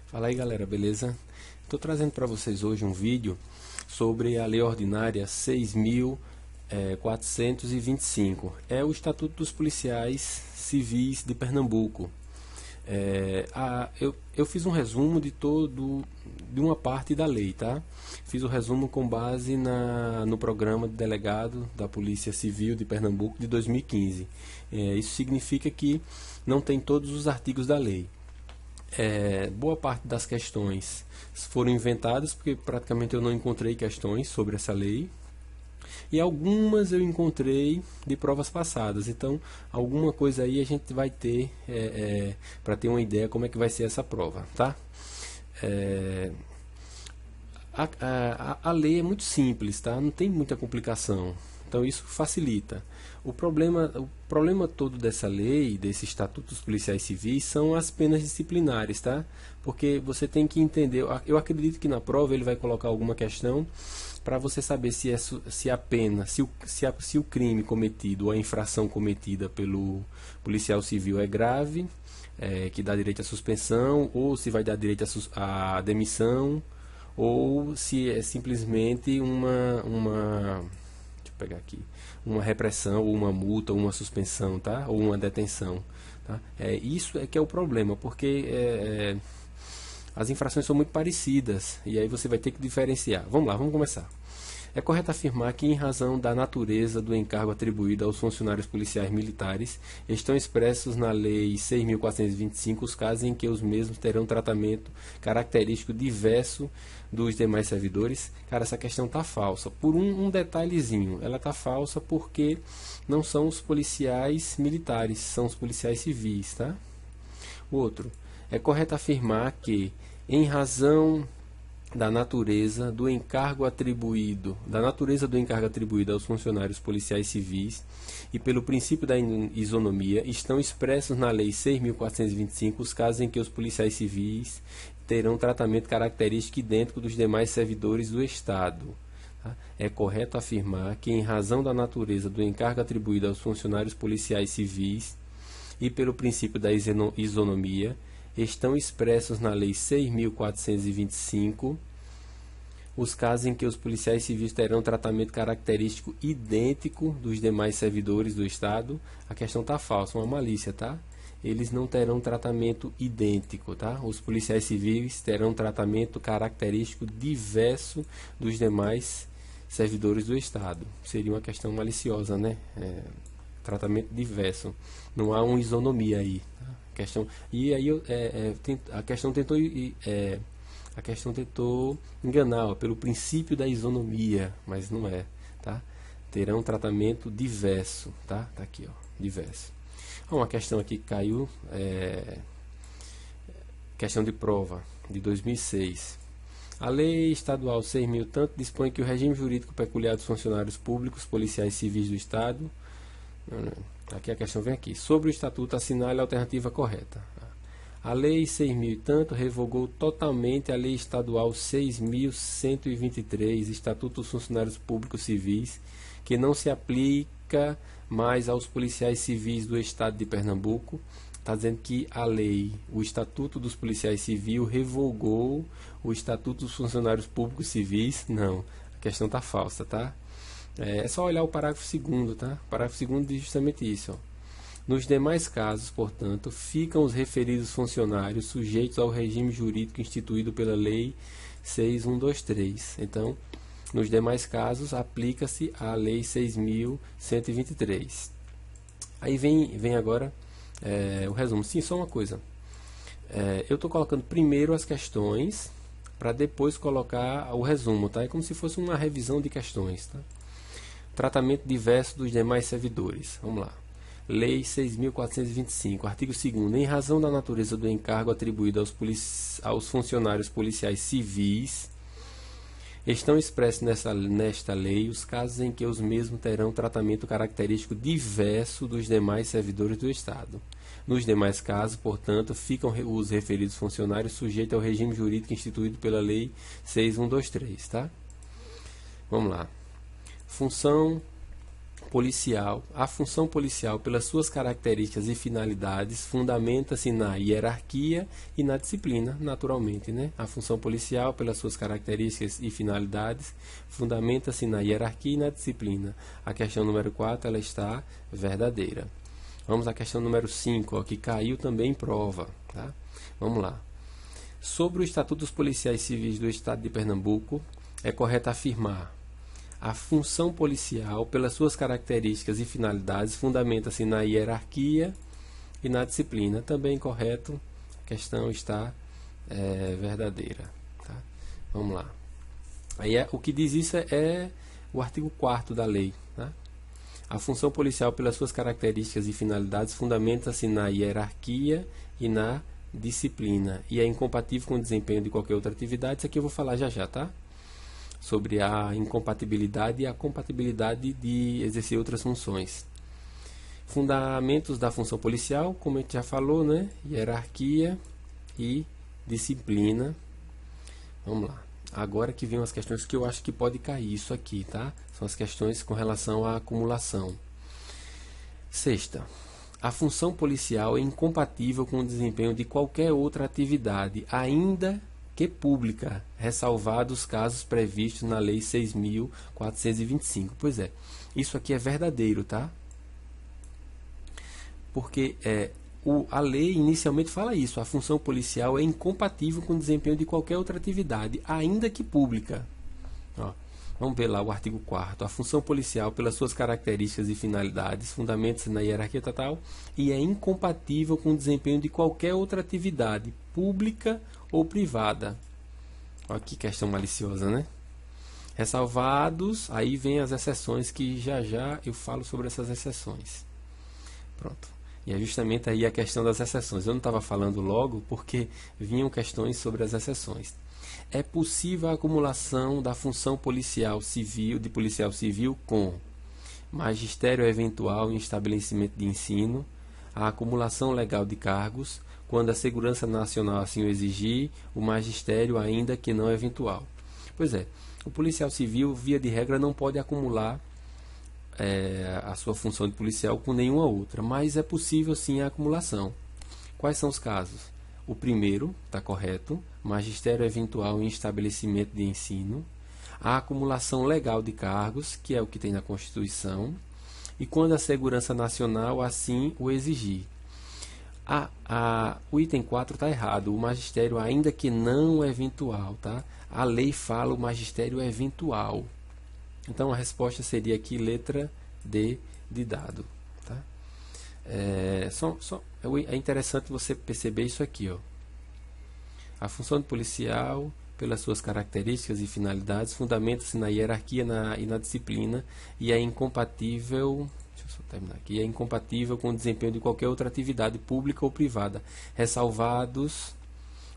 Fala aí galera, beleza? Estou trazendo para vocês hoje um vídeo sobre a Lei Ordinária 6.425. É o Estatuto dos Policiais Civis de Pernambuco. Eu fiz um resumo de uma parte da lei, tá? Fiz o resumo com base no programa de delegado da Polícia Civil de Pernambuco de 2015. Isso significa que não tem todos os artigos da lei. Boa parte das questões foram inventadas, porque praticamente eu não encontrei questões sobre essa lei, e algumas eu encontrei de provas passadas. Então alguma coisa aí a gente vai ter para ter uma ideia como é que vai ser essa prova, tá? A lei é muito simples, tá? Não tem muita complicação, então isso facilita. O problema todo dessa lei, desse Estatuto dos Policiais Civis, são as penas disciplinares, tá? Porque você tem que entender, eu acredito que na prova ele vai colocar alguma questão para você saber se a pena, se o crime cometido ou a infração cometida pelo policial civil é grave, que dá direito à suspensão, ou se vai dar direito à demissão, ou se é simplesmente pegar aqui, uma repressão, ou uma multa, ou uma suspensão, tá? Ou uma detenção, tá? Isso é que é o problema, porque as infrações são muito parecidas, e aí você vai ter que diferenciar. Vamos lá, vamos começar. É correto afirmar que, em razão da natureza do encargo atribuído aos funcionários policiais militares, estão expressos na Lei 6.425 os casos em que os mesmos terão tratamento característico diverso dos demais servidores. Cara, essa questão está falsa. Por um detalhezinho, ela está falsa porque não são os policiais militares, são os policiais civis, tá? Outro, é correto afirmar que, em razão da natureza do encargo atribuído aos funcionários policiais civis e pelo princípio da isonomia, estão expressos na Lei 6.425 os casos em que os policiais civis terão tratamento característico idêntico dos demais servidores do Estado. É correto afirmar que, em razão da natureza do encargo atribuído aos funcionários policiais civis e pelo princípio da isonomia, estão expressos na Lei 6.425 os casos em que os policiais civis terão tratamento característico idêntico dos demais servidores do Estado. A questão está falsa, uma malícia, tá? Eles não terão tratamento idêntico, tá? Os policiais civis terão tratamento característico diverso dos demais servidores do Estado. Seria uma questão maliciosa, né? Tratamento diverso. Não há uma isonomia aí, tá? A questão tentou enganar pelo princípio da isonomia, mas não é, tá? Terão tratamento diverso, tá? Tá aqui, ó, diverso. Uma questão aqui que caiu, questão de prova de 2006. A Lei Estadual 6.000 tanto dispõe que o regime jurídico peculiar dos funcionários públicos, policiais civis do Estado. Aqui a questão vem aqui. Sobre o Estatuto, assinale a alternativa correta. A Lei 6.000 tanto revogou totalmente a Lei Estadual 6.123, Estatuto dos Funcionários Públicos Civis, que não se aplica mais aos policiais civis do Estado de Pernambuco. Está dizendo que a lei, o Estatuto dos Policiais Civis, revogou o Estatuto dos Funcionários Públicos Civis. Não, a questão está falsa, tá? É só olhar o parágrafo 2º, tá? O parágrafo 2º diz justamente isso, ó. Nos demais casos, portanto, ficam os referidos funcionários sujeitos ao regime jurídico instituído pela Lei 6.123. Então, nos demais casos, aplica-se a Lei 6.123. Aí vem agora o resumo. Sim, só uma coisa. Eu estou colocando primeiro as questões para depois colocar o resumo, tá? É como se fosse uma revisão de questões, tá? Tratamento diverso dos demais servidores. Vamos lá. Lei 6.425, artigo 2º. Em razão da natureza do encargo atribuído aos funcionários policiais civis, estão expressos nesta lei os casos em que os mesmos terão tratamento característico diverso dos demais servidores do Estado. Nos demais casos, portanto, ficam os referidos funcionários sujeitos ao regime jurídico instituído pela Lei 6.123, tá? Vamos lá. Função a função policial, pelas suas características e finalidades, fundamenta-se na hierarquia e na disciplina, naturalmente, né? A função policial, pelas suas características e finalidades, fundamenta-se na hierarquia e na disciplina. A questão número 4, ela está verdadeira. Vamos à questão número 5, ó, que caiu também em prova, tá? Vamos lá. Sobre o Estatuto dos Policiais Civis do Estado de Pernambuco, é correto afirmar: a função policial, pelas suas características e finalidades, fundamenta-se na hierarquia e na disciplina. Também correto, a questão está verdadeira. Tá? Vamos lá. Aí o que diz isso é o artigo 4º da lei. Tá? A função policial, pelas suas características e finalidades, fundamenta-se na hierarquia e na disciplina. E é incompatível com o desempenho de qualquer outra atividade. Isso aqui eu vou falar já já, tá? Sobre a incompatibilidade e a compatibilidade de exercer outras funções. Fundamentos da função policial, como a gente já falou, né? Hierarquia e disciplina. Vamos lá. Agora que vem as questões que eu acho que pode cair isso aqui, tá? São as questões com relação à acumulação. Sexta. A função policial é incompatível com o desempenho de qualquer outra atividade, ainda que pública, ressalvados os casos previstos na Lei 6.425. Pois é, isso aqui é verdadeiro, tá? Porque a lei inicialmente fala isso: a função policial é incompatível com o desempenho de qualquer outra atividade, ainda que pública. Ó, vamos ver lá o artigo 4º. A função policial, pelas suas características e finalidades, fundamenta-se na hierarquia estatal e é incompatível com o desempenho de qualquer outra atividade, pública ou privada. Olha que questão maliciosa, né? Ressalvados, aí vem as exceções, que já já eu falo sobre essas exceções. Pronto. E é justamente aí a questão das exceções. Eu não estava falando logo porque vinham questões sobre as exceções. É possível a acumulação da função policial civil, de policial civil com magistério eventual em estabelecimento de ensino, a acumulação legal de cargos, quando a segurança nacional assim o exigir, o magistério ainda que não eventual. Pois é, o policial civil, via de regra, não pode acumular a sua função de policial com nenhuma outra, mas é possível sim a acumulação. Quais são os casos? O primeiro, está correto, magistério eventual em estabelecimento de ensino, a acumulação legal de cargos, que é o que tem na Constituição, e quando a segurança nacional assim o exigir. O item 4 está errado, o magistério ainda que não eventual, tá? A lei fala o magistério eventual. Então a resposta seria aqui letra D de dado. Tá? É interessante você perceber isso aqui. Ó. A função de policial, pelas suas características e finalidades, fundamenta-se na hierarquia e na disciplina e é incompatível... Deixa eu só terminar aqui. É incompatível com o desempenho de qualquer outra atividade pública ou privada, ressalvados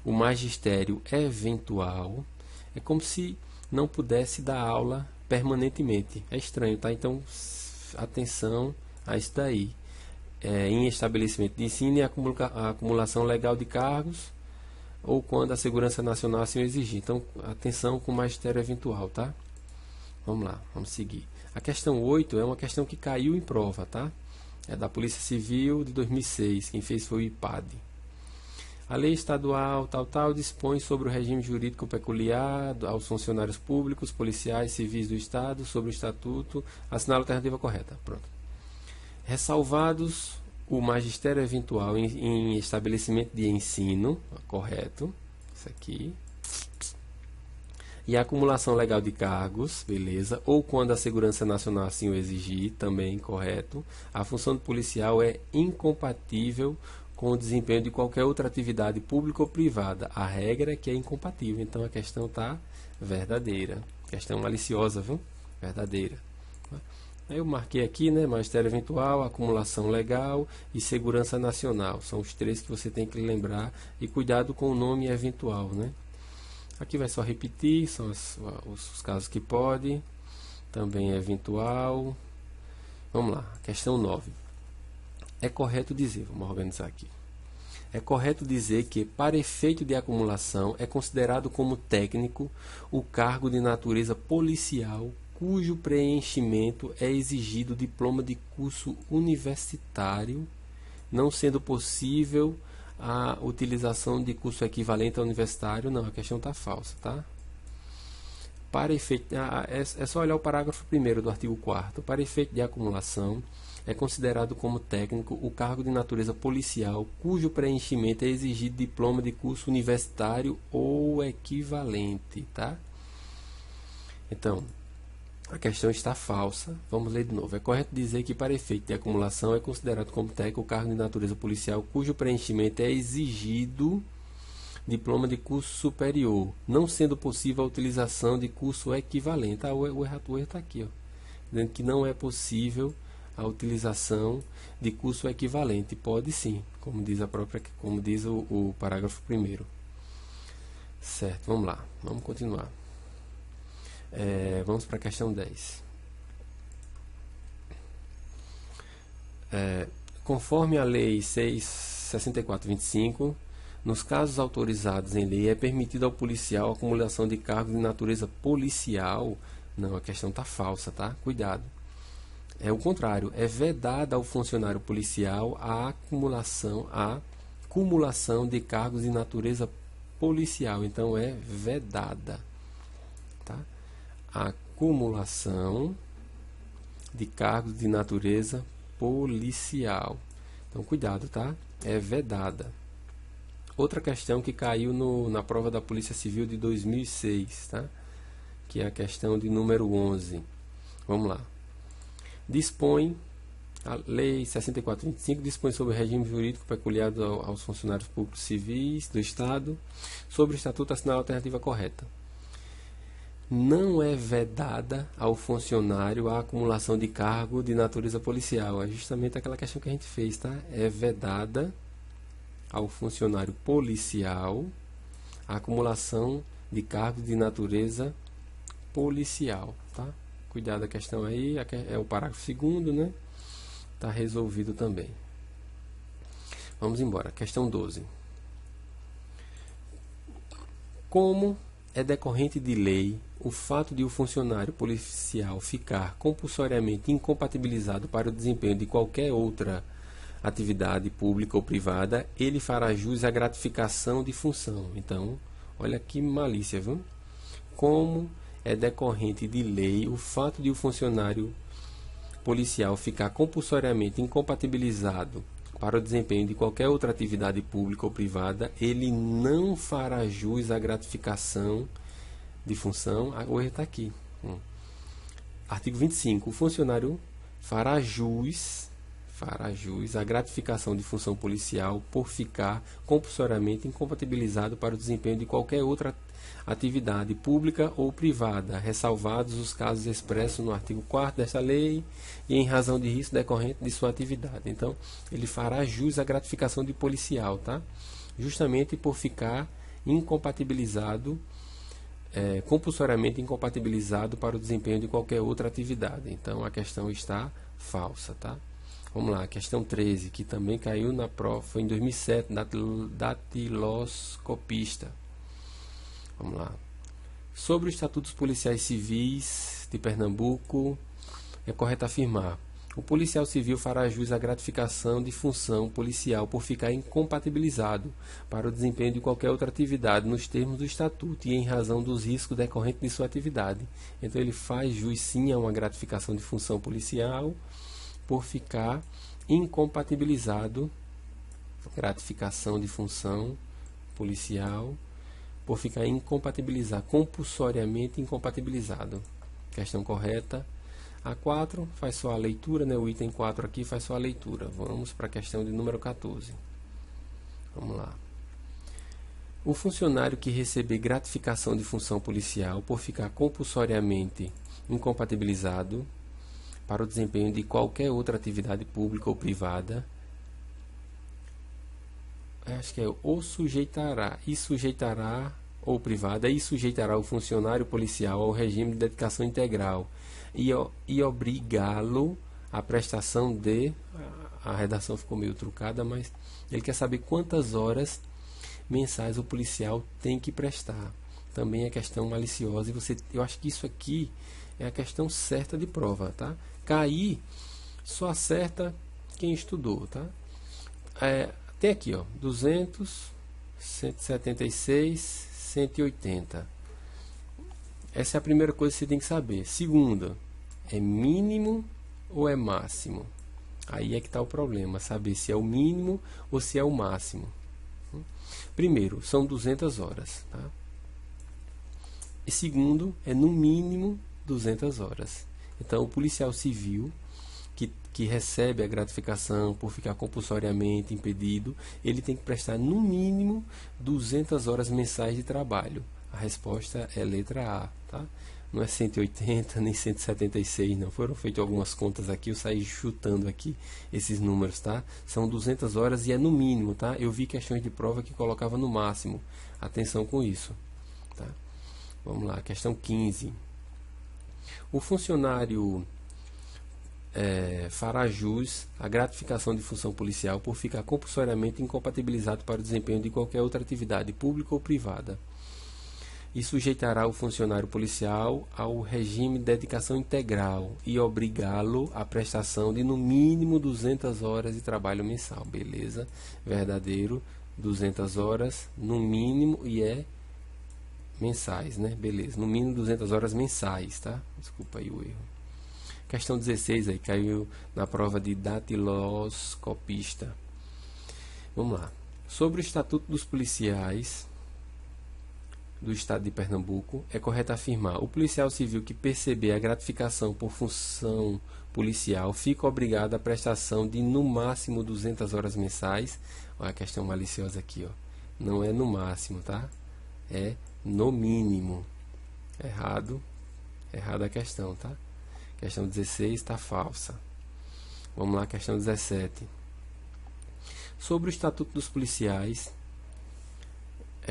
o magistério eventual. É como se não pudesse dar aula permanentemente. É estranho, tá? Então, atenção a isso daí. Em estabelecimento de ensino e a acumulação legal de cargos ou quando a segurança nacional assim o exigir. Então, atenção com o magistério eventual, tá? Vamos lá, vamos seguir. A questão 8 é uma questão que caiu em prova, tá? É da Polícia Civil de 2006, quem fez foi o IPAD. A lei estadual tal dispõe sobre o regime jurídico peculiar aos funcionários públicos, policiais, civis do Estado, sobre o Estatuto. Assinala a alternativa correta. Pronto. Ressalvados o magistério eventual em estabelecimento de ensino, correto, isso aqui. E a acumulação legal de cargos, beleza, ou quando a segurança nacional assim o exigir, também correto. A função do policial é incompatível com o desempenho de qualquer outra atividade pública ou privada. A regra é que é incompatível, então a questão está verdadeira. Questão maliciosa, viu? Verdadeira. Aí eu marquei aqui, né, magistério eventual, acumulação legal e segurança nacional. São os três que você tem que lembrar e cuidado com o nome eventual, né? Aqui vai só repetir, são os casos que pode, também é eventual. Vamos lá, questão 9. É correto dizer, vamos organizar aqui. É correto dizer que, para efeito de acumulação, é considerado como técnico o cargo de natureza policial cujo preenchimento é exigido diploma de curso universitário, não sendo possível a utilização de curso equivalente ao universitário. Não, a questão está falsa, tá? Para efeito, é só olhar o parágrafo 1º do artigo 4º. Para efeito de acumulação, é considerado como técnico o cargo de natureza policial, cujo preenchimento é exigido diploma de curso universitário ou equivalente, tá? Então, a questão está falsa. Vamos ler de novo. É correto dizer que, para efeito de acumulação, é considerado como técnico o cargo de natureza policial, cujo preenchimento é exigido diploma de curso superior, não sendo possível a utilização de curso equivalente. O erro está aqui, ó, dizendo que não é possível a utilização de curso equivalente. Pode sim, como diz o parágrafo 1º. Certo, vamos lá, vamos continuar. Vamos para a questão 10. Conforme a Lei 6.6425, nos casos autorizados em lei, é permitido ao policial a acumulação de cargos de natureza policial. Não, a questão está falsa, tá? Cuidado. É o contrário. É vedada ao funcionário policial a acumulação de cargos de natureza policial. Então, é vedada, tá? A acumulação de cargos de natureza policial. Então, cuidado, tá? É vedada. Outra questão que caiu na prova da Polícia Civil de 2006, tá? Que é a questão de número 11. Vamos lá. A Lei 6425 dispõe sobre o regime jurídico peculiar aos funcionários públicos civis do Estado. Sobre o Estatuto, assinar a alternativa correta. Não é vedada ao funcionário a acumulação de cargo de natureza policial. É justamente aquela questão que a gente fez, tá? É vedada ao funcionário policial a acumulação de cargos de natureza policial, tá? Cuidado a questão aí, é o parágrafo 2º, né? Tá resolvido também. Vamos embora, questão 12. Como é decorrente de lei o fato de o funcionário policial ficar compulsoriamente incompatibilizado para o desempenho de qualquer outra atividade pública ou privada, ele fará jus à gratificação de função. Então, olha que malícia, viu? Como é decorrente de lei o fato de o funcionário policial ficar compulsoriamente incompatibilizado para o desempenho de qualquer outra atividade pública ou privada, ele não fará jus à gratificação de função. O erro está aqui. Artigo 25. O funcionário fará jus à gratificação de função policial por ficar compulsoriamente incompatibilizado para o desempenho de qualquer outra atividade pública ou privada, ressalvados os casos expressos no artigo 4º desta lei e em razão de risco decorrente de sua atividade. Então, ele fará jus à gratificação de policial, tá? Justamente por ficar incompatibilizado, compulsoriamente incompatibilizado para o desempenho de qualquer outra atividade. Então, a questão está falsa, tá? Vamos lá, questão 13, que também caiu na prova, foi em 2007, datiloscopista. Vamos lá. Sobre os estatutos policiais civis de Pernambuco, é correto afirmar: o policial civil fará jus à gratificação de função policial por ficar incompatibilizado para o desempenho de qualquer outra atividade nos termos do estatuto e em razão dos riscos decorrentes de sua atividade. Então, ele faz jus sim a uma gratificação de função policial por ficar incompatibilizado, gratificação de função policial, por ficar incompatibilizado, compulsoriamente incompatibilizado. Questão correta. A 4 faz só a leitura, né? O item 4 aqui faz só a leitura. Vamos para a questão de número 14. Vamos lá. O funcionário que receber gratificação de função policial por ficar compulsoriamente incompatibilizado para o desempenho de qualquer outra atividade pública ou privada, acho que é ou sujeitará ou privada, e sujeitará o funcionário policial ao regime de dedicação integral e obrigá-lo à prestação de... A redação ficou meio trucada, mas ele quer saber quantas horas mensais o policial tem que prestar. Também é questão maliciosa, e eu acho que isso aqui é a questão certa de prova, tá? Cair só acerta quem estudou, tá? Tem aqui, ó, 200, 176, 180. Essa é a primeira coisa que você tem que saber. Segunda, é mínimo ou é máximo? Aí é que está o problema, saber se é o mínimo ou se é o máximo. Primeiro, são 200 horas, tá? E segundo, é no mínimo 200 horas. Então, o policial civil que recebe a gratificação por ficar compulsoriamente impedido, ele tem que prestar no mínimo 200 horas mensais de trabalho. A resposta é letra A, tá? Não é 180 nem 176, não. Foram feitas algumas contas aqui, eu saí chutando aqui esses números, tá? São 200 horas e é no mínimo, tá? Eu vi questões de prova que colocava no máximo. Atenção com isso, tá? Vamos lá, questão 15. O funcionário fará jus à gratificação de função policial por ficar compulsoriamente incompatibilizado para o desempenho de qualquer outra atividade pública ou privada e sujeitará o funcionário policial ao regime de dedicação integral e obrigá-lo à prestação de no mínimo 200 horas de trabalho mensal. Beleza? Verdadeiro, 200 horas no mínimo e é mensais, né? Beleza, no mínimo 200 horas mensais, tá? Desculpa aí o erro. Questão 16 aí, caiu na prova de datiloscopista. Vamos lá. Sobre o Estatuto dos Policiais do Estado de Pernambuco, é correto afirmar: o policial civil que perceber a gratificação por função policial fica obrigado à prestação de no máximo 200 horas mensais. Olha a questão maliciosa aqui, ó. Não é no máximo, tá? É no mínimo. Errado a questão, tá? Questão 16 está falsa. Vamos lá, questão 17. Sobre o Estatuto dos Policiais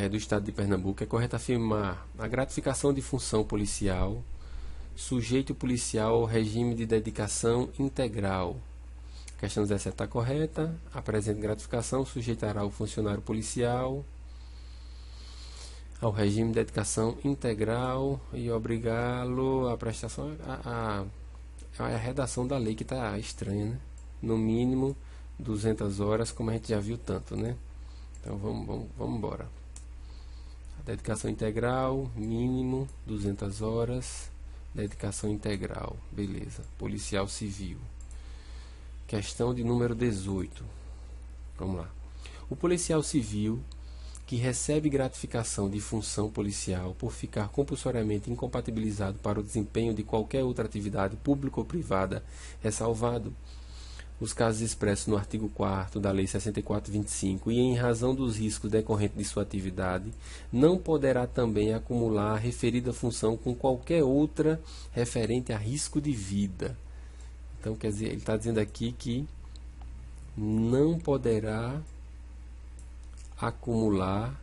do Estado de Pernambuco, é correto afirmar: a gratificação de função policial sujeita o policial ao regime de dedicação integral. A questão 17 está correta. A presente gratificação sujeitará o funcionário policial ao regime de dedicação integral e obrigá-lo à prestação. A redação da lei que está estranha, né? No mínimo 200 horas, como a gente já viu tanto, né? Então vamos embora. A dedicação integral, mínimo 200 horas, dedicação integral, beleza. Policial civil. Questão de número 18. Vamos lá. O policial civil que recebe gratificação de função policial por ficar compulsoriamente incompatibilizado para o desempenho de qualquer outra atividade pública ou privada, ressalvado os casos expressos no artigo 4º da Lei 64/25 e em razão dos riscos decorrentes de sua atividade, não poderá também acumular a referida função com qualquer outra referente a risco de vida. Então, quer dizer, ele está dizendo aqui que não poderá acumular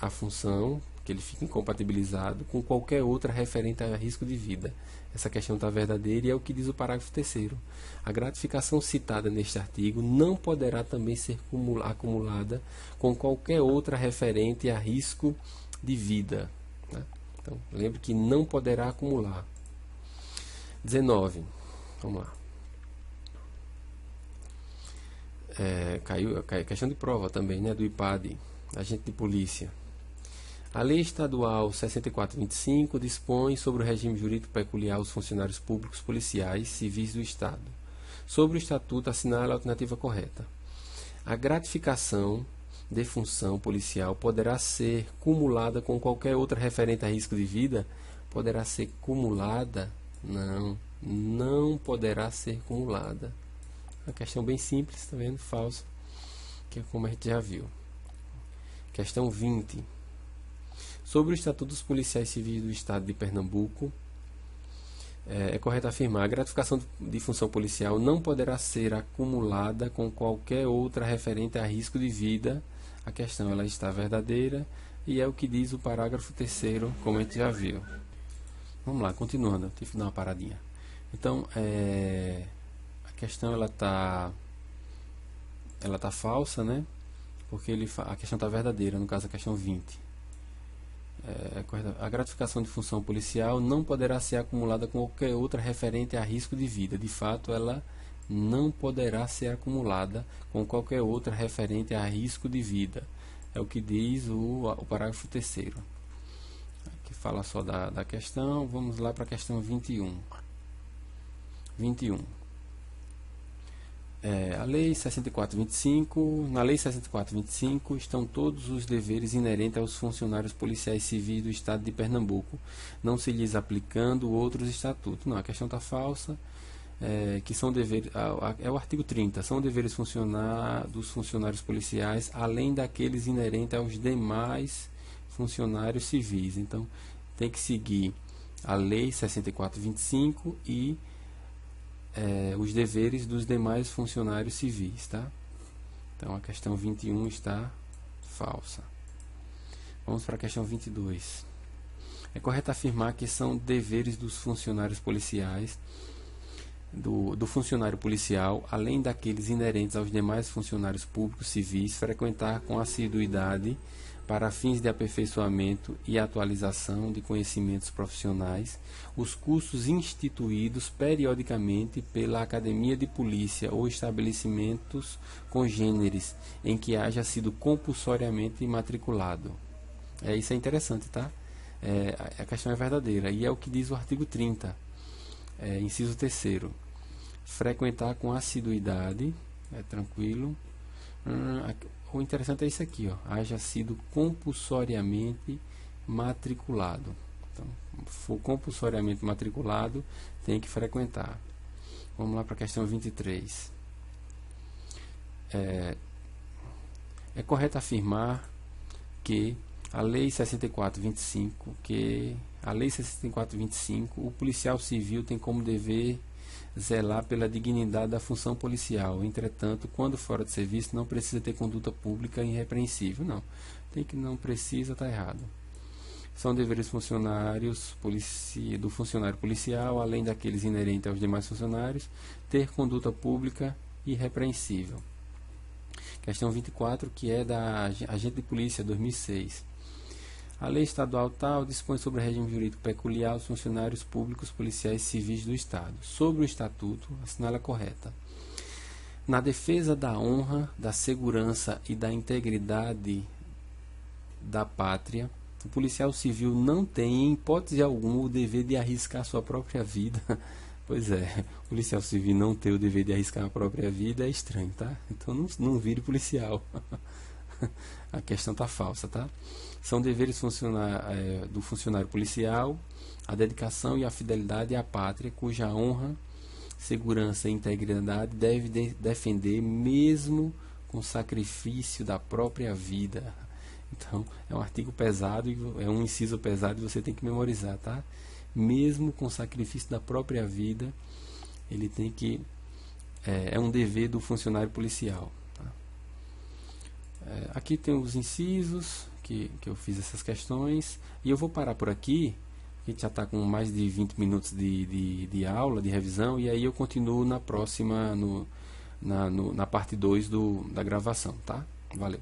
a função, que ele fica incompatibilizado, com qualquer outra referente a risco de vida. Essa questão está verdadeira e é o que diz o parágrafo 3º. A gratificação citada neste artigo não poderá também ser acumulada com qualquer outra referente a risco de vida. Né? Então, lembre que não poderá acumular. 19. Vamos lá. Caiu questão de prova também, né, do IPAD, agente de polícia. A Lei Estadual 64/25 dispõe sobre o regime jurídico peculiar aos funcionários públicos policiais civis do Estado. Sobre o Estatuto, assinale a alternativa correta. A gratificação de função policial poderá ser cumulada com qualquer outra referente a risco de vida? Poderá ser cumulada? Não poderá ser cumulada. Uma questão bem simples, está vendo? Falso, que é como a gente já viu. Questão 20. Sobre o Estatuto dos Policiais Civis do Estado de Pernambuco, é correto afirmar: a gratificação de função policial não poderá ser acumulada com qualquer outra referente a risco de vida. A questão ela está verdadeira e é o que diz o parágrafo 3º, como a gente já viu. Vamos lá, continuando, tive que dar uma paradinha. Então, a questão ela tá falsa, né? Porque a questão está verdadeira, no caso a questão 20. A gratificação de função policial não poderá ser acumulada com qualquer outra referente a risco de vida. De fato, ela não poderá ser acumulada com qualquer outra referente a risco de vida. É o que diz o parágrafo 3º. Aqui fala só da questão. Vamos lá para a questão 21. 21. A Lei 6425, na Lei 6425 estão todos os deveres inerentes aos funcionários policiais civis do Estado de Pernambuco, não se lhes aplicando outros estatutos. Não, a questão está falsa, que são deveres, é o artigo 30, são deveres dos funcionários policiais, além daqueles inerentes aos demais funcionários civis. Então, tem que seguir a Lei 6425 e os deveres dos demais funcionários civis, tá? Então a questão 21 está falsa. Vamos para a questão 22. É correto afirmar que são deveres dos funcionários policiais, do funcionário policial, além daqueles inerentes aos demais funcionários públicos civis, frequentar com assiduidade, para fins de aperfeiçoamento e atualização de conhecimentos profissionais, os cursos instituídos periodicamente pela Academia de Polícia ou estabelecimentos congêneres em que haja sido compulsoriamente matriculado. Isso é interessante, tá? A questão é verdadeira e é o que diz o artigo 30, inciso 3º. Frequentar com assiduidade, tranquilo. O interessante é isso aqui, ó, haja sido compulsoriamente matriculado. Então, for compulsoriamente matriculado, tem que frequentar. Vamos lá para a questão 23. É correto afirmar que a Lei 6425, o policial civil tem como dever zelar pela dignidade da função policial. Entretanto, quando fora de serviço, não precisa ter conduta pública irrepreensível. Não, não precisa, está errado. São deveres do funcionário policial, além daqueles inerentes aos demais funcionários, ter conduta pública irrepreensível. Questão 24, que é da Agente de Polícia 2006. A lei estadual tal dispõe sobre o regime jurídico peculiar aos funcionários públicos policiais civis do Estado. Sobre o Estatuto, assinala correta. Na defesa da honra, da segurança e da integridade da pátria, o policial civil não tem, em hipótese alguma, o dever de arriscar sua própria vida. Pois é, o policial civil não ter o dever de arriscar a própria vida é estranho, tá? Então não vire policial. A questão está falsa, tá? São deveres do funcionário policial a dedicação e a fidelidade à pátria, cuja honra, segurança e integridade deve defender mesmo com sacrifício da própria vida. Então, é um artigo pesado, é um inciso pesado e você tem que memorizar, tá? Mesmo com sacrifício da própria vida, ele tem que... é um dever do funcionário policial. Aqui tem os incisos que eu fiz essas questões e eu vou parar por aqui, porque a gente já está com mais de 20 minutos de aula, de revisão, e aí eu continuo na próxima, na parte 2 da gravação, tá? Valeu!